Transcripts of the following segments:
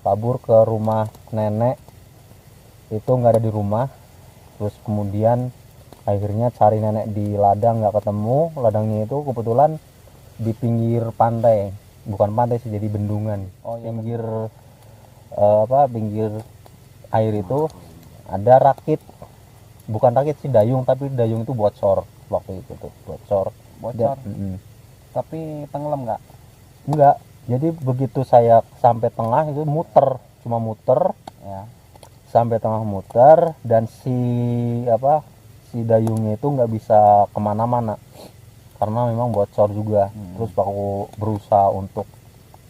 kabur ke rumah nenek, itu nggak ada di rumah. Terus kemudian akhirnya cari nenek di ladang, nggak ketemu. Ladangnya itu kebetulan di pinggir pantai, bukan pantai sih, jadi bendungan. Pinggir pinggir air itu ada rakit, bukan rakit sih, dayung, tapi dayung itu bocor waktu itu tuh, bocor. Tapi tenggelam nggak? Enggak, jadi begitu saya sampai tengah itu muter, cuma muter Ya. sampai tengah muter, dan si dayungnya itu nggak bisa kemana-mana karena memang bocor juga. Terus aku berusaha untuk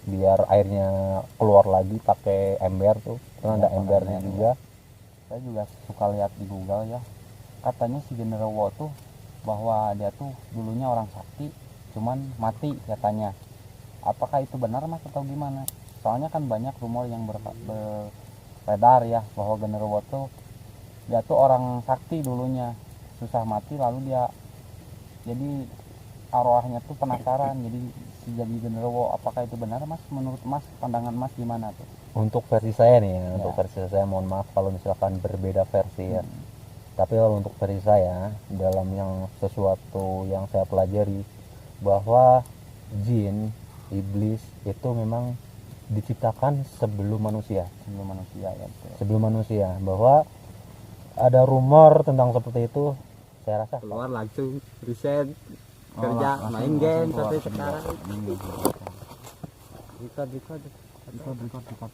biar airnya keluar lagi pakai ember tuh, karena ada embernya juga. Saya juga suka lihat di Google ya, katanya si Genderuwo tuh bahwa dia tuh dulunya orang sakti, cuman mati katanya. Apakah itu benar mas atau gimana? Soalnya kan banyak rumor yang beredar ya bahwa Genderuwo tuh dia tuh orang sakti dulunya, susah mati lalu dia jadi arwahnya tuh penasaran jadi Genderuwo. Apakah itu benar mas? Menurut mas, pandangan mas gimana tuh? Untuk versi saya nih ya, untuk versi saya, mohon maaf kalau misalkan berbeda versi ya. Tapi kalau untuk versi saya, dalam yang sesuatu yang saya pelajari, bahwa jin, iblis itu memang diciptakan sebelum manusia. Sebelum manusia, bahwa ada rumor tentang seperti itu. Saya rasa keluar langsung riset kerja main game sampai sekarang. Record.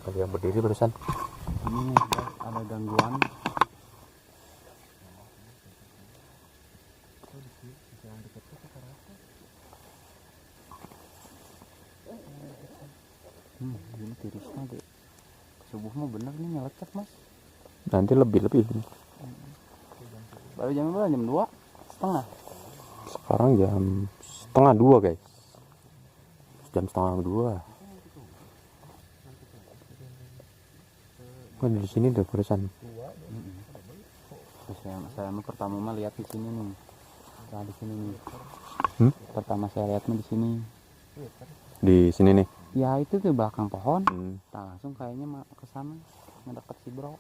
ada yang berdiri barusan. Ini nih guys, ada gangguan. Ini tirisnya deh. Subuh mah bener nih ngelecek mas. Nanti lebih Baru jam berapa? Jam 2 setengah. sekarang jam setengah 2 guys, jam setengah 2. Kan di sini udah barusan. Terus saya pertama mah lihat di sini nih. Nah, di sini nih. Pertama saya lihat mah di sini. Di sini nih. Ya itu di belakang pohon. Nah, langsung kayaknya ke sana ngedeket si bro.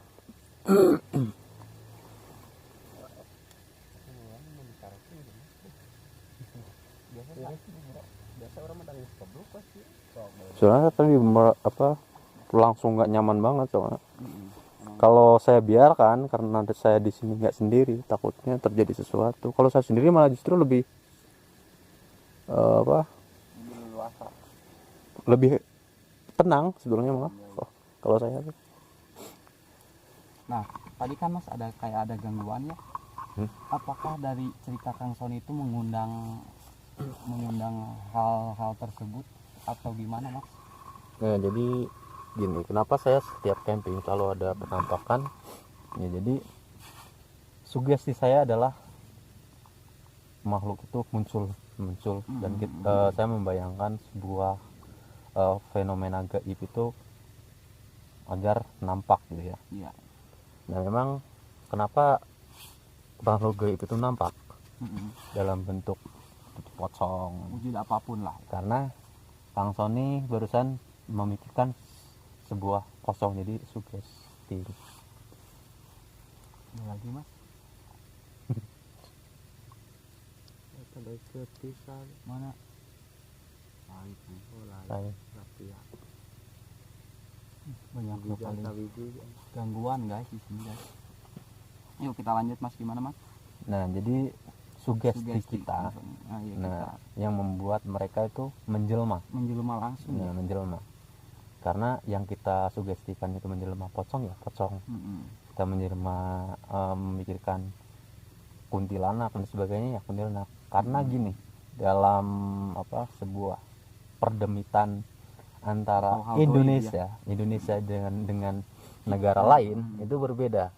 Soalnya tadi langsung nggak nyaman banget soalnya. Kalau saya biarkan, karena saya di sini nggak sendiri, takutnya terjadi sesuatu. Kalau saya sendiri malah justru lebih lebih tenang sebetulnya malah. Kalau saya tuh. Nah, tadi kan mas kayak ada gangguan ya. Apakah dari cerita Kang Sony itu mengundang hal-hal tersebut atau gimana mas? Nah, jadi gini, kenapa saya setiap camping selalu ada penampakan ya, jadi sugesti saya adalah makhluk itu muncul dan saya membayangkan sebuah fenomena gaib itu agar nampak gitu ya. Nah, memang kenapa makhluk gaib itu nampak dalam bentuk pocong, wujud apapun lah, karena Kang Sony barusan memikirkan sebuah kosong, jadi sugesti. Ada lagi mas? Ada ketisan Mana? Saya Banyak sekali gangguan guys di sini guys. Yuk kita lanjut mas, gimana mas? Nah, jadi sugesti kita, kita yang membuat mereka itu menjelma langsung. Nah, menjelma. Karena yang kita sugestikan itu menjelma pocong ya pocong. Kita menjelma memikirkan kuntilanak dan sebagainya ya kuntilanak. Karena gini, dalam sebuah perdemitan antara Indonesia dengan negara lain itu berbeda.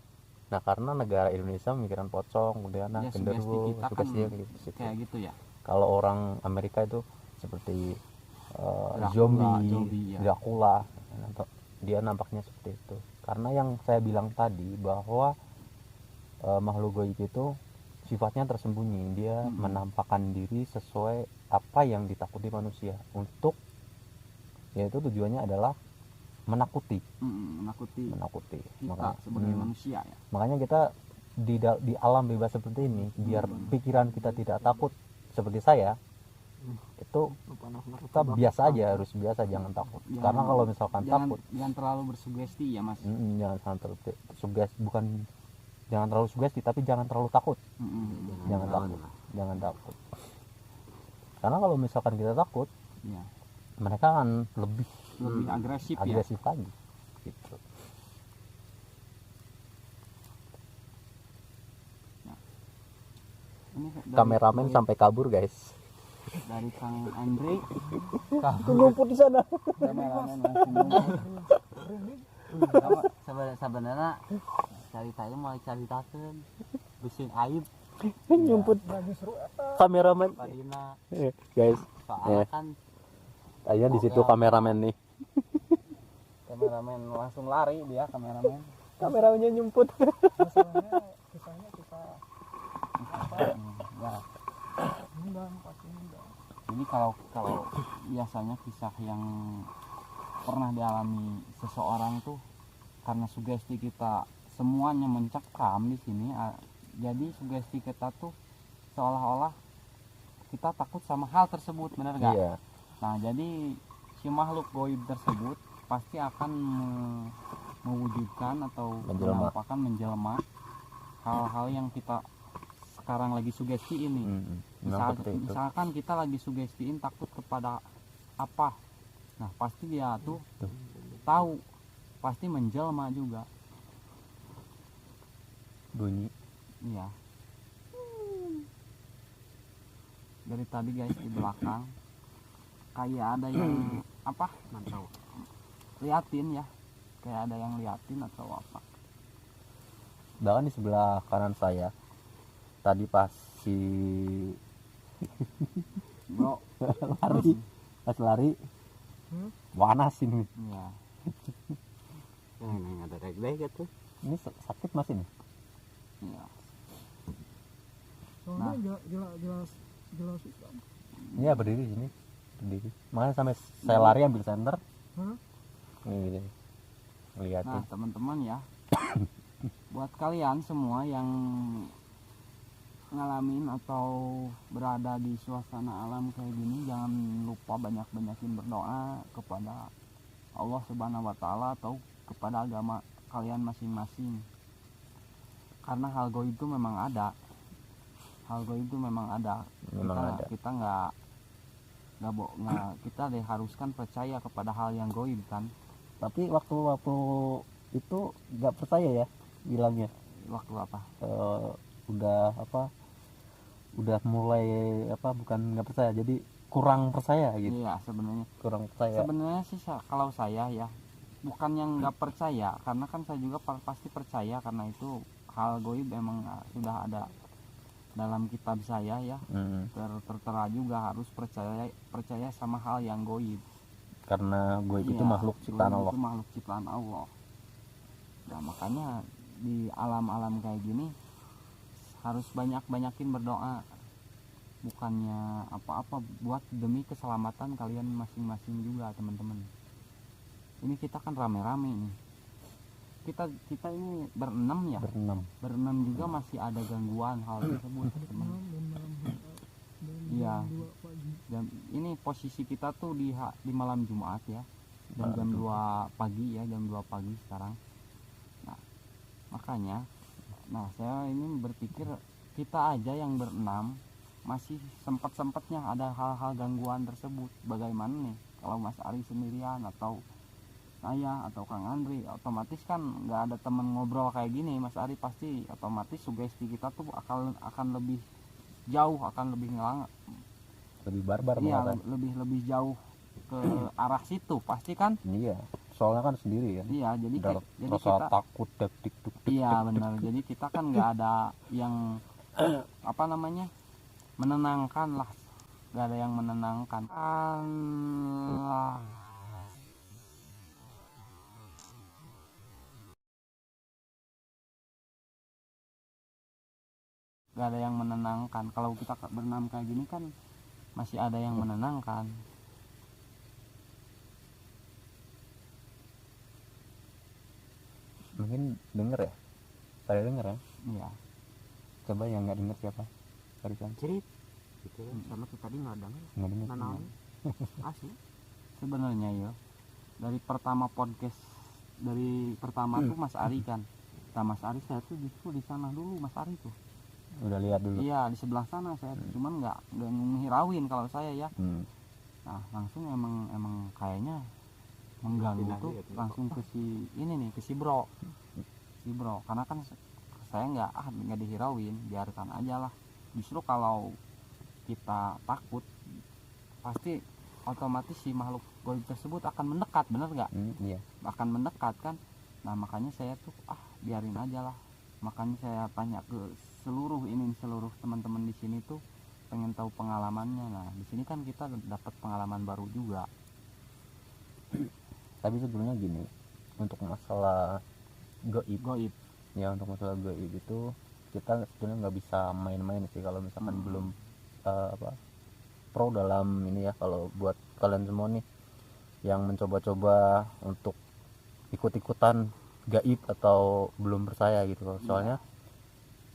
Nah, karena negara Indonesia memikirkan pocong, kuntilanak, genderuwo, sugestinya kayak gitu ya. Kalau orang Amerika itu seperti zombie, Dracula, dia nampaknya seperti itu. Karena yang saya bilang tadi bahwa makhluk gaib itu sifatnya tersembunyi, dia menampakkan diri sesuai apa yang ditakuti manusia, untuk yaitu tujuannya adalah menakuti. Menakuti kita Makanya, sebagai manusia ya. makanya kita di alam bebas seperti ini, biar pikiran kita tidak takut seperti saya, itu kita biasa aja, harus biasa, jangan takut. Karena kalau misalkan takut, jangan terlalu bersugesti ya mas. jangan terlalu sugesti, bukan jangan terlalu sugesti, tapi jangan terlalu takut. Jangan takut. Karena kalau misalkan kita takut, Ya. mereka akan lebih agresif lagi gitu. Ini Kameramen sampai kabur guys. dari Kang Andre Ngumpul di sana. kameramen langsung sebenarnya ceritanya mulai ceritakan bisin aib Nyumput kameramen. Padina Guys, soalnya kan ayo di situ kameramen nih. kameramen langsung lari dia kameramen. Kameramennya nyumput. Masalahnya kisahnya kita Ya. pasti undang. Jadi kalau biasanya kisah yang pernah dialami seseorang tuh karena sugesti kita semuanya mencekam di sini, jadi sugesti kita tuh seolah-olah kita takut sama hal tersebut, benar gak? Iya. Nah jadi si makhluk goib tersebut pasti akan mewujudkan atau menampakkan menjelma hal-hal yang kita sekarang lagi sugesti ini. Misalkan kita lagi sugestiin takut kepada apa, nah pasti dia tuh tahu, pasti menjelma juga Bunyi. iya. Dari tadi guys di belakang kayak ada yang apa mantau liatin ya, kayak ada yang liatin atau apa. Bahkan di sebelah kanan saya tadi pas si Bro lari panas ini. iya. Nah, ada deg gitu. Ini sakit mas ini. Iya. Soalnya jelas Iya berdiri sini, berdiri. Makanya sampai saya lari ambil senter. Nih gini, ngeliatin. Nah teman-teman ya, buat kalian semua yang ngalamin atau berada di suasana alam kayak gini, jangan lupa banyakin berdoa kepada Allah Subhanahu wa Ta'ala atau kepada agama kalian masing-masing, karena hal goib itu memang ada. Kita nggak kita diharuskan percaya kepada hal yang goib kan. Tapi waktu itu nggak percaya ya bilangnya. Waktu apa? Udah mulai bukan nggak percaya, jadi kurang percaya gitu. Iya sebenarnya Kurang percaya. Sebenarnya sih kalau saya ya bukan yang nggak percaya, karena kan saya juga pasti percaya, karena itu hal goib emang sudah ada dalam kitab saya ya. Tertera juga harus percaya sama hal yang goib, karena goib itu makhluk ciptaan Allah. Itu makhluk ciptaan Allah. Nah makanya di alam-alam kayak gini harus banyakin berdoa, bukannya apa-apa, buat demi keselamatan kalian masing-masing juga teman-teman. Ini kita kan rame-rame nih, kita ini berenam ya, berenam juga masih ada gangguan hal tersebut teman. Iya, dan ini posisi kita tuh di malam Jumat ya, dan jam 2 pagi ya, jam 2 pagi sekarang. Nah makanya saya ini berpikir kita aja yang berenam masih sempat-sempatnya ada hal-hal gangguan tersebut. Bagaimana nih kalau Mas Ari sendirian atau saya atau Kang Andri, otomatis kan nggak ada teman ngobrol kayak gini. Mas Ari pasti otomatis sugesti kita tuh akan lebih jauh, akan lebih ngelang, lebih barbar. Iya, lebih jauh ke arah situ pasti kan. Iya, soalnya kan sendiri kan. Iya, jadi kita takut dik. Iya benar, jadi kita kan nggak ada yang menenangkan lah, nggak ada yang menenangkan. nggak ada yang menenangkan. Kalau kita berenam kayak gini kan masih ada yang menenangkan. Mungkin denger ya, pada denger ya. Iya. Coba yang nggak denger siapa? Barusan Cerit gitu ya, sama tuh tadi nggak ada nggak denger. nanaon asli. Sebenarnya ya dari pertama podcast dari pertama tuh Mas Ari kan. Nah, Mas Ari saya tuh justru di sana dulu Mas Ari tuh. Udah lihat dulu. Iya di sebelah sana saya tuh, cuman nggak ngehirauin kalau saya ya. Nah langsung emang kayaknya mengganggu Pindah tuh lihat, ya. langsung ke si ini nih, ke si bro karena kan saya nggak dihirauin, biarkan aja lah. Justru kalau kita takut pasti otomatis si makhluk goib tersebut akan mendekat, bener nggak? Iya. Akan mendekat kan. Nah makanya saya tuh biarin aja lah. Makanya saya tanya ke seluruh teman-teman di sini tuh, pengen tahu pengalamannya. Nah di sini kan kita dapat pengalaman baru juga. Tapi sebelumnya gini, untuk masalah goib ya, untuk masalah goib itu kita sebenarnya nggak bisa main-main sih kalau misalkan belum pro dalam ini ya. Kalau buat kalian semua nih yang mencoba-coba untuk ikut-ikutan gaib atau belum percaya gitu, soalnya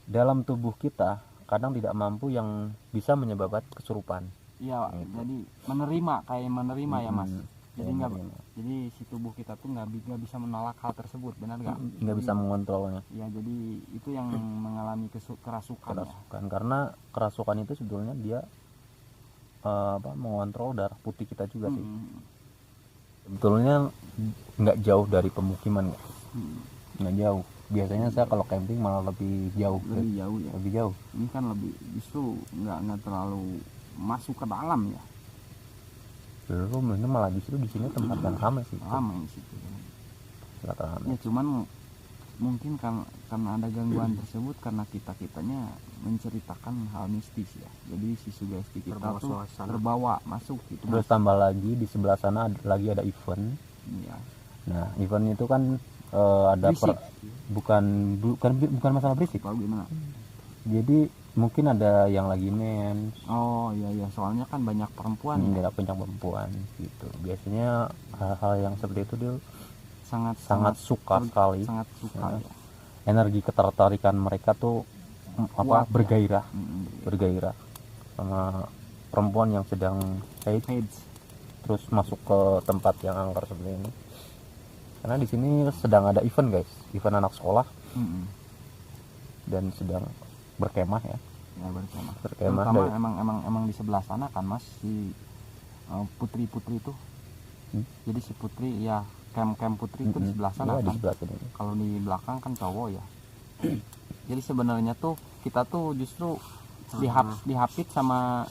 dalam tubuh kita kadang tidak mampu yang bisa menyebabkan kesurupan. Iya, Gitu. jadi menerima ya Mas. Jadi Kayak nggak, menerima. jadi si tubuh kita tuh nggak bisa menolak hal tersebut, benar nggak? Nggak bisa mengontrolnya. Ya jadi itu yang mengalami kerasukan ya. Karena kerasukan itu sebetulnya dia mengontrol darah putih kita juga sih. Sebetulnya nggak jauh dari pemukiman ya. Nggak jauh. Biasanya saya kalau camping malah lebih jauh. Lebih jauh ya. Lebih jauh. Ini kan lebih justru nggak terlalu masuk ke dalam ya. Belum, ini malah justru di sini tempat yang ramai sih. Ramai situ. Ramai. Ya cuman mungkin karena ada gangguan tersebut karena kitanya menceritakan hal mistis ya. Jadi si sugesti kita Terbawa tuh suasana. terbawa masuk gitu. Terus tambah lagi di sebelah sana lagi ada event. Iya. Nah, event itu kan ada bukan masalah berisik. Tahu gimana? Jadi mungkin ada yang lagi mens. Oh iya soalnya kan banyak perempuan ya. Banyak perempuan gitu. Biasanya hal-hal yang seperti itu dia sangat suka sekali. Sangat suka ya. Energi ketertarikan mereka tuh Kuat, bergairah, ya. bergairah sama perempuan yang sedang haid, terus masuk ke tempat yang angker seperti ini. Karena di sini sedang ada event guys, event anak sekolah, dan sedang berkemah ya. Ya berkemah. Berkemah. Emang di sebelah sana kan Mas si putri-putri itu. Jadi si putri ya camp putri itu di sebelah sana ya, kan. Di sebelah sini. Kalau di belakang kan cowok ya. Jadi sebenarnya tuh kita tuh justru dihapit sama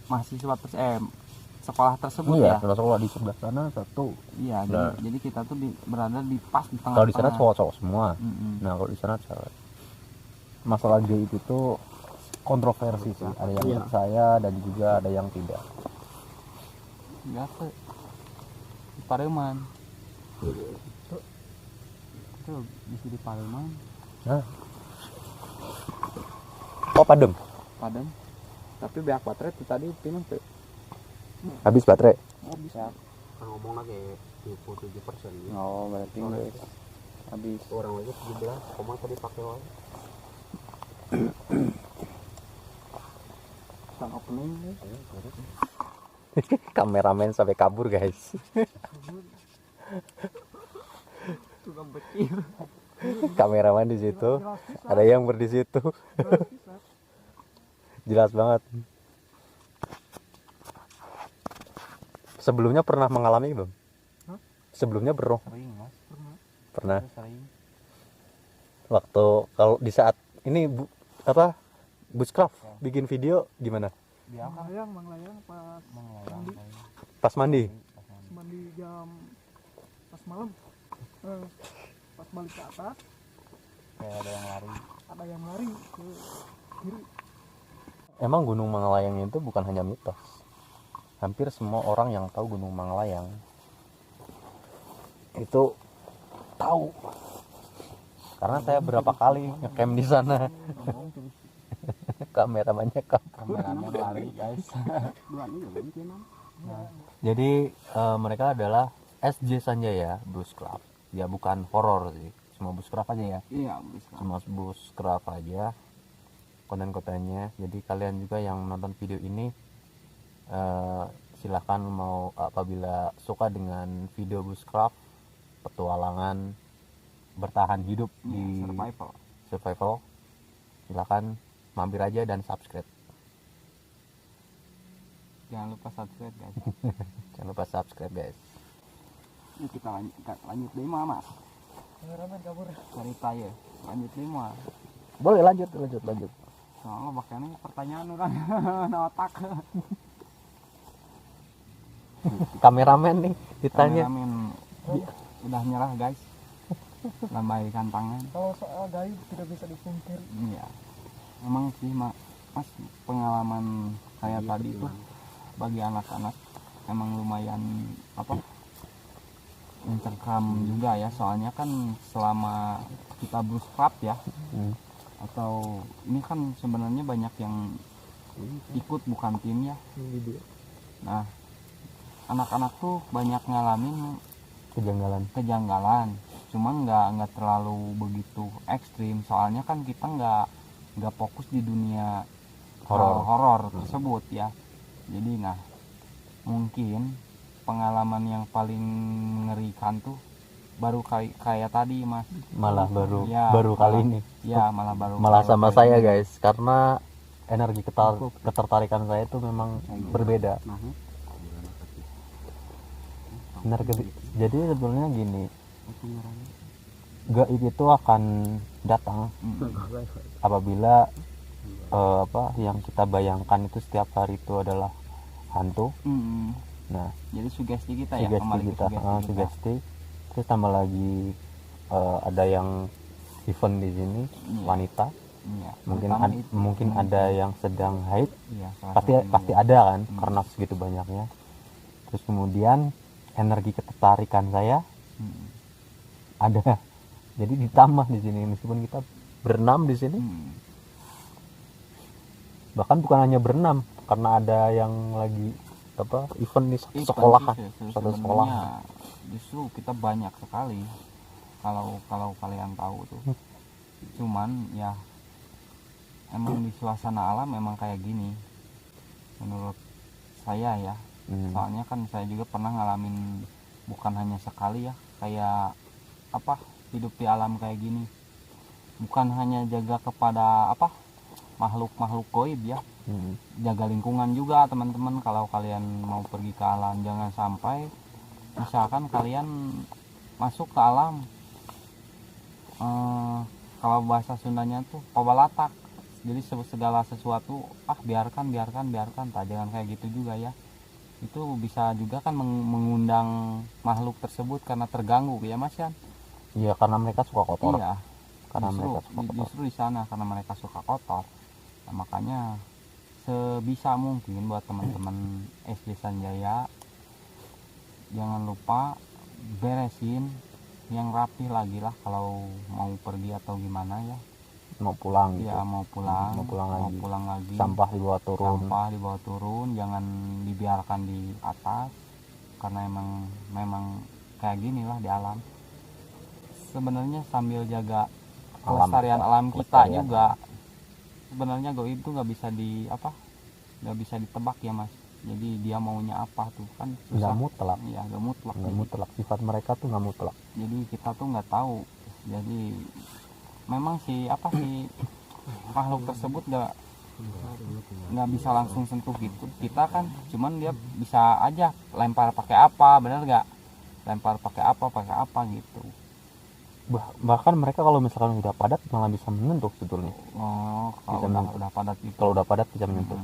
mahasiswa sekolah tersebut ya. Iya, sekolah di sebelah sana satu. Iya, jadi kita tuh berada di pas di tengah. Kalau di sana cowok-cowok semua. Nah, kalau di sana cewek. Masalah gaib itu kontroversi sih. Ada yang percaya dan juga ada yang tidak. Ya tuh. Di Pareman. Tuh di Pareman. Nah. Oh, Padang. Tapi beak baterai itu tadi pinang tuh Habis baterai. Bisa. kan ngomong lagi 27%. Oh, berarti guys. Habis. Orang lagi 17, koma tadi pakai wae. Sang opening guys. Kameramen sampai kabur guys. Tukang bekir. Kameramen di situ, ada yang di situ. Jelas banget. Sebelumnya pernah mengalami belum? Sebelumnya pernah? Sering Mas. Pernah. Sering. Waktu kalau di saat ini bushcraft bikin video gimana? Manglayang Pas mandi. mandi jam pas malam, pas balik ke atas Kayak ada yang lari ke kiri. Emang Gunung Mangalayang itu bukan hanya mitos. Hampir semua orang yang tahu Gunung Mangalayang itu tahu. Karena saya berapa kali ngecamp di sana. kameramannya kabur. kameramen lari guys. Dua nih belum kena. Jadi mereka adalah SJ Sanjaya Bushcraft. Ya bukan horor sih, cuma bushcraft aja ya. Iya, bisa. Cuma bushcraft aja konten-kontennya. Jadi kalian juga yang menonton video ini silahkan mau apabila suka dengan video bushcraft, petualangan, bertahan hidup di survival, silahkan mampir aja dan subscribe. Jangan lupa subscribe guys. Jangan lupa subscribe guys. Yuk kita lanjut deh mama. kameramen kabur. Cerita ya. Lanjut 5. Boleh lanjut. Soalnya bakalnya pertanyaan kan na otak. Kameramen nih ditanya. Kameramen udah nyerah guys. Lambaikan tangan. Kalau soal gaib tidak bisa dipungkiri. Iya. Emang sih mas pengalaman kayak tadi itu bagi anak-anak emang lumayan mencengkram juga ya, soalnya kan selama kita bushcraft ya atau ini kan sebenarnya banyak yang ikut bukan tim ya. Nah anak-anak tuh banyak ngalamin kejanggalan, cuman nggak terlalu begitu ekstrim, soalnya kan kita nggak fokus di dunia horor tersebut ya. Jadi nah mungkin pengalaman yang paling mengerikan tuh baru kayak tadi mas, Malah baru Ya, kali ini. ya malah Malah kali sama ini. saya guys, karena energi ketertarikan saya itu memang berbeda. Jadi sebenarnya gini, gaib itu akan datang apabila yang kita bayangkan itu setiap hari itu adalah hantu. Nah, Jadi sugesti kita ya, kembali ke sugesti. Terus tambah lagi ada yang event di sini wanita. Iya, Mungkin ada yang sedang haid. iya, Pasti ada kan, karena segitu banyaknya. Terus kemudian energi ketertarikan saya ada. Jadi ditambah di sini, meskipun kita berenam di sini. Bahkan bukan hanya berenam, karena ada yang lagi event di satu sekolahan. Justru kita banyak sekali kalau kalian tahu tuh. Cuman ya emang di suasana alam memang kayak gini menurut saya ya. Soalnya kan saya juga pernah ngalamin bukan hanya sekali ya, kayak hidup di alam kayak gini, bukan hanya jaga kepada makhluk goib ya, jaga lingkungan juga teman-teman. Kalau kalian mau pergi ke alam, jangan sampai misalkan kalian masuk ke alam, kalau bahasa Sundanya tuh pabalatak, jadi segala sesuatu biarkan, tak, jangan kayak gitu juga ya. Itu bisa juga kan mengundang makhluk tersebut karena terganggu ya mas Yan. Iya, karena mereka suka kotor. Iya, Justru justru di sana karena mereka suka kotor. Nah, makanya sebisa mungkin buat teman-teman SD Sanjaya, jangan lupa beresin yang rapih lagi lah kalau mau pergi atau gimana ya. Mau pulang gitu. Ya mau pulang lagi. Sampah dibawa turun, jangan dibiarkan di atas, karena memang kayak gini lah di alam. Sebenarnya sambil jaga kelestarian alam kita juga. Sebenarnya goib itu nggak bisa ditebak ya mas. Jadi dia maunya apa tuh kan susah. Nggak mutlak. Iya, nggak mutlak. Nggak mutlak, sifat mereka tuh nggak mutlak. Jadi kita tuh nggak tahu. Jadi memang si makhluk tersebut nggak bisa langsung sentuh gitu kita kan, cuman dia bisa aja lempar pakai apa, benar nggak? Lempar pakai apa gitu. Bahkan mereka kalau misalkan udah padat malah bisa menyentuh sebetulnya. Kalau udah padat gitu. Kalau udah padat bisa menyentuh.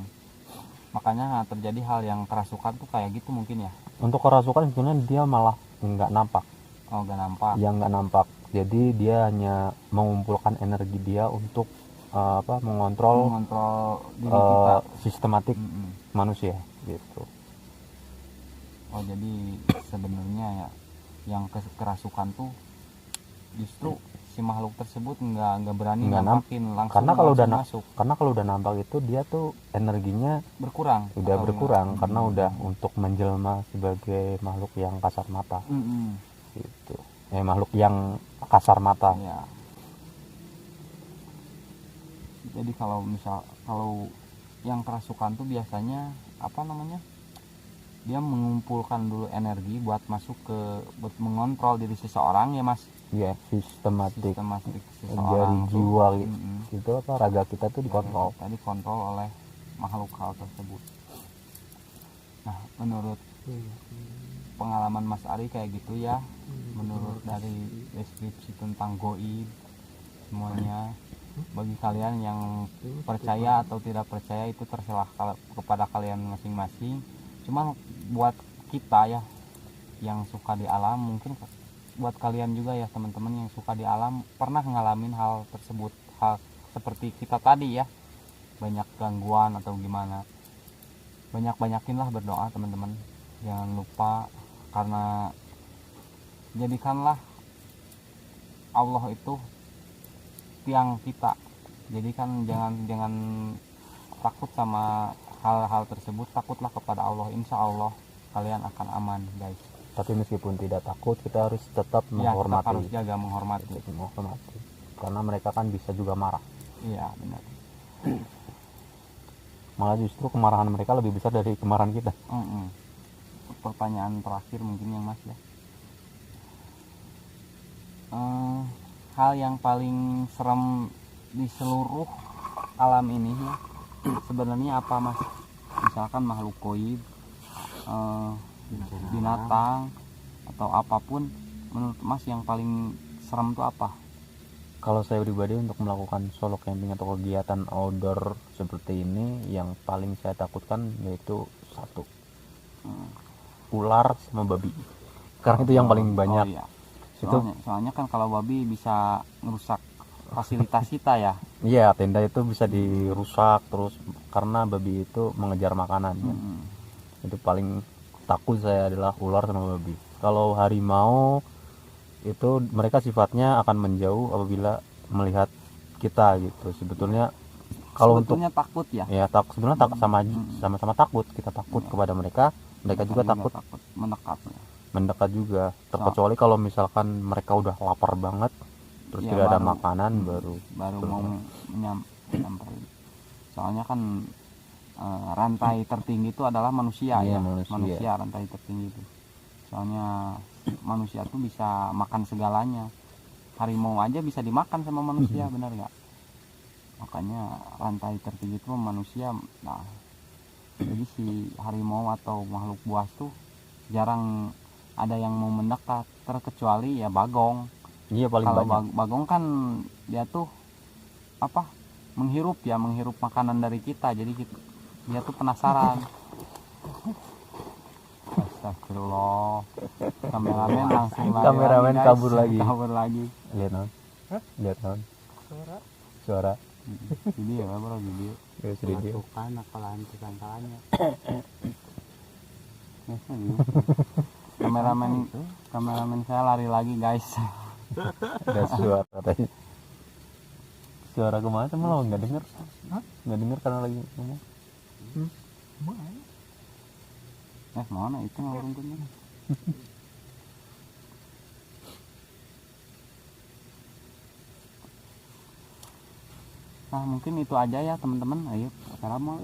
Makanya terjadi hal yang kerasukan tuh kayak gitu mungkin ya. Untuk kerasukan sebenarnya dia malah nggak nampak. Nggak nampak. Yang nggak nampak. Jadi dia hanya mengumpulkan energi dia untuk mengontrol diri kita. Sistematik manusia gitu. Jadi sebenarnya ya yang kerasukan tuh justru si makhluk tersebut nggak berani Nggak nampakin langsung, karena kalau udah masuk karena kalau udah nampak itu dia tuh energinya berkurang, udah atau berkurang enggak. karena udah untuk menjelma sebagai makhluk yang kasar mata gitu. Makhluk yang kasar mata. Ya. Jadi kalau yang kerasukan tuh biasanya apa namanya, dia mengumpulkan dulu energi buat buat mengontrol diri seseorang ya mas. Ya, sistematik Sistematik dari seseorang tuh, jiwa gitu apa raga kita tuh dikontrol. tadi kontrol oleh makhluk hal tersebut. Nah menurut pengalaman Mas Ari kayak gitu ya, menurut dari deskripsi tentang goib semuanya, bagi kalian yang percaya atau tidak percaya itu terserah kepada kalian masing-masing. Cuma buat kita ya yang suka di alam, mungkin buat kalian juga ya teman-teman yang suka di alam pernah ngalamin hal tersebut, hal seperti kita tadi ya, banyak gangguan atau gimana, banyakinlah berdoa teman-teman, jangan lupa, karena jadikanlah Allah itu tiang kita. Jadi kan jangan takut sama hal-hal tersebut, takutlah kepada Allah, insya Allah kalian akan aman guys. Tapi meskipun tidak takut, kita harus tetap menghormati. Tetap harus jaga menghormati, karena mereka kan bisa juga marah. Iya benar. Malah justru kemarahan mereka lebih besar dari kemarahan kita. Pertanyaan terakhir mungkin yang mas ya, hal yang paling serem di seluruh alam ini ya sebenarnya apa mas? Misalkan makhluk goib, binatang atau apapun, menurut mas yang paling serem itu apa? Kalau saya pribadi untuk melakukan solo camping atau kegiatan outdoor seperti ini, yang paling saya takutkan yaitu satu, ular sama babi, karena itu yang paling banyak. Iya. Itu soalnya kan kalau babi bisa merusak fasilitas kita ya. Iya, tenda itu bisa dirusak terus karena babi itu mengejar makanan. Itu paling takut saya adalah ular sama babi. Kalau harimau itu mereka sifatnya akan menjauh apabila melihat kita gitu. Sebetulnya kalau sebetulnya untuk takut ya. Ya sebenarnya sama-sama takut. Kita takut kepada mereka juga takut mendekat juga. Terkecuali kalau misalkan mereka udah lapar banget terus ya, tidak ada makanan baru mau nyamperin. Soalnya kan rantai tertinggi itu adalah manusia ya. Manusia rantai tertinggi itu. Soalnya manusia tuh bisa makan segalanya. Harimau aja bisa dimakan sama manusia, benar nggak? Makanya rantai tertinggi itu manusia. Nah, jadi si harimau atau makhluk buas tuh jarang ada yang mau mendekat, terkecuali ya bagong. Iya, paling kalau banyak. Bagong kan dia tuh apa? Menghirup makanan dari kita. Jadi dia tuh penasaran. Astagfirullah. Kameramen langsung lagi, kabur lagi. Lihat non. Suara. Video ya bro, video. Video. Bukan akalan-akalannya. Kameramen saya lari lagi guys. Ada suara katanya. Suara kemana malah nggak dengar. Nggak dengar karena lagi ngomong. Mana itu ngurungnya? Nah mungkin itu aja ya teman-teman. Ayo sekarang mau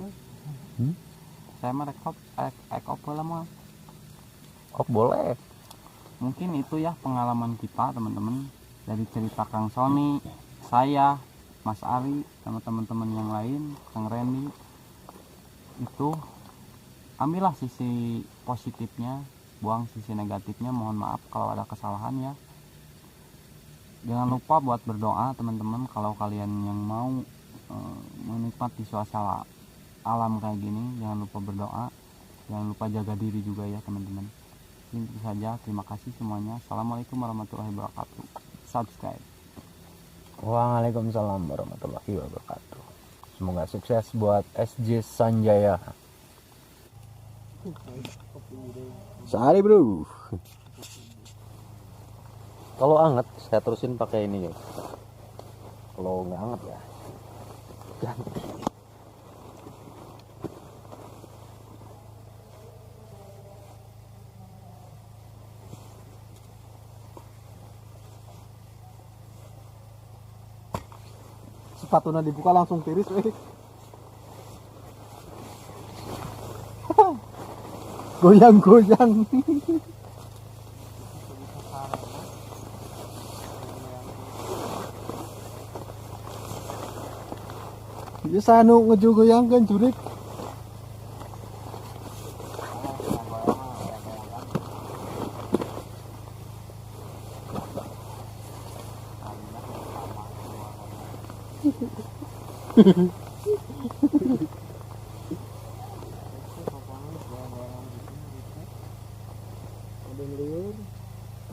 saya mah rekop lah mau. Oh boleh. Mungkin itu ya pengalaman kita teman-teman, dari cerita Kang Sony, saya, Mas Ari, sama teman-teman yang lain, Kang Randy. Itu ambillah sisi positifnya, buang sisi negatifnya. Mohon maaf kalau ada kesalahan ya. Jangan lupa buat berdoa teman-teman kalau kalian yang mau menikmati suasana alam kayak gini. Jangan lupa berdoa, jangan lupa jaga diri juga ya teman-teman. Itu saja, terima kasih semuanya. Assalamualaikum warahmatullahi wabarakatuh. Subscribe. Waalaikumsalam warahmatullahi wabarakatuh. Semoga sukses buat SJ Sanjaya. Sehari bro. Kalau anget saya terusin pakai ini guys. kalau nggak anget ya ganti. Sepatunya dibuka langsung tiris goyang-goyang. Ya sanu ngejogoyangkeun jurik.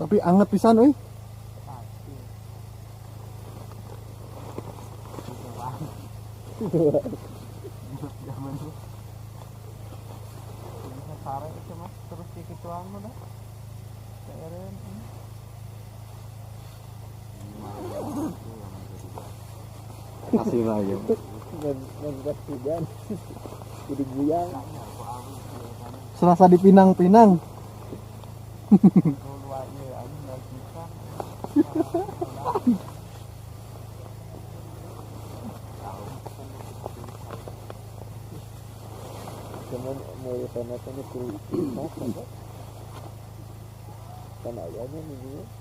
Tapi anget pisan euy. Zaman tuh bisa sare itu mas terus dikituan mah dah keren Kasih lah ya. nggak hujan jadi guyang Serasa dipinang-pinang. luarnya aja nggak bisa cuman mau sana sana tuh kan ayahnya nih